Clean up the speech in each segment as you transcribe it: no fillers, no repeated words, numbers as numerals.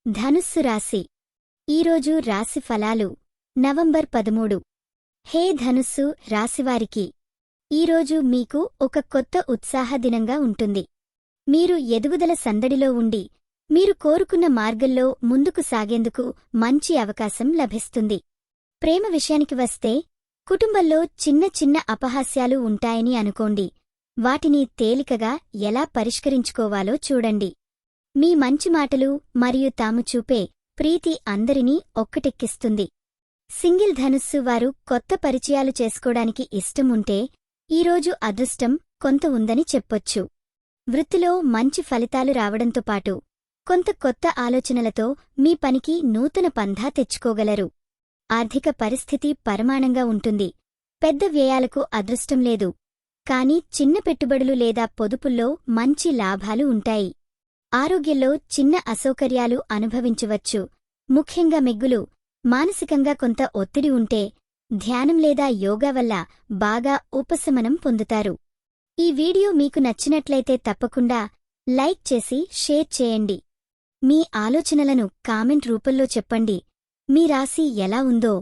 ధనుస్సు రాశి ఈరోజు రాశి ఫలాలు నవంబర్ 13. హే ధనుస్సు రాశివారికి ఈరోజు మీకు ఒక కొత్త ఉత్సాహ దినంగా ఉంటుంది. మీరు ఎదుగుదల సందడిలో ఉండి మీరు కోరుకున్న మార్గంలో ముందుకు సాగేందుకు మంచి అవకాశం లభిస్తుంది. ప్రేమ విషయానికి వస్తే కుటుంబంలో చిన్న చిన్న అపహాస్యాలు ఉంటాయని అనుకోండి. వాటిని తేలికగా ఎలా పరిష్కరించుకోవాలో చూడండి. మీ మంచి మాటలు మరియు తాము చూపే ప్రీతి అందరినీ ఒక్కటెక్కిస్తుంది. సింగిల్ ధనుస్సు వారు కొత్త పరిచయాలు చేసుకోవడానికి ఇష్టం ఉంటే ఈరోజు అదృష్టం కొంత ఉందని చెప్పొచ్చు. వృత్తిలో మంచి ఫలితాలు రావడంతో పాటు కొంత కొత్త ఆలోచనలతో మీ పనికి నూతన పంధా తెచ్చుకోగలరు. ఆర్థిక పరిస్థితి పరమాణంగా ఉంటుంది. పెద్ద వ్యయాలకు అదృష్టం లేదు. కానీ చిన్న పెట్టుబడులు లేదా పొదుపుల్లో మంచి లాభాలు ఉంటాయి. ఆరోగ్యంలో చిన్న అసౌకర్యాలు అనుభవించవచ్చు. ముఖ్యంగా మెగ్గులు మానసికంగా కొంత ఒత్తిడి ఉంటే ధ్యానం లేదా యోగా వల్ల బాగా ఉపశమనం పొందుతారు. ఈ వీడియో మీకు నచ్చినట్లయితే తప్పకుండా లైక్ చేసి షేర్ చేయండి. మీ ఆలోచనలను కామెంట్ రూపంలో చెప్పండి. మీ రాశి ఎలా ఉందో,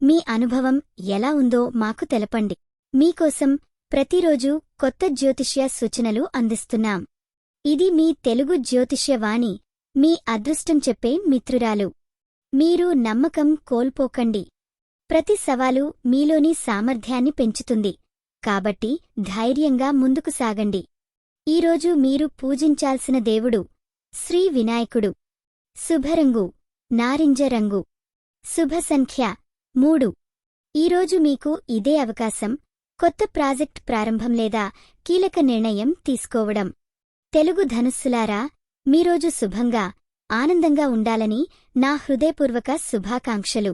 మీ అనుభవం ఎలా ఉందో మాకు తెలపండి. మీకోసం ప్రతిరోజూ కొత్త జ్యోతిష్య సూచనలు అందిస్తున్నాం. ఇది మీ తెలుగు జ్యోతిష్య వాణి, మీ అదృష్టం చెప్పే మిత్రురాలు. మీరు నమ్మకం కోల్పోకండి. ప్రతి సవాలు మీలోని సామర్థ్యాన్ని పెంచుతుంది. కాబట్టి ధైర్యంగా ముందుకు సాగండి. ఈరోజు మీరు పూజించాల్సిన దేవుడు శ్రీ వినాయకుడు. శుభరంగు నారింజ రంగు. శుభ సంఖ్య 3. ఈరోజు మీకు ఇదే అవకాశం కొత్త ప్రాజెక్ట్ ప్రారంభం లేదా కీలక నిర్ణయం తీసుకోవడం. తెలుగు ధనుస్సులారా, మీరోజు శుభంగా ఆనందంగా ఉండాలని నా హృదయపూర్వక శుభాకాంక్షలు.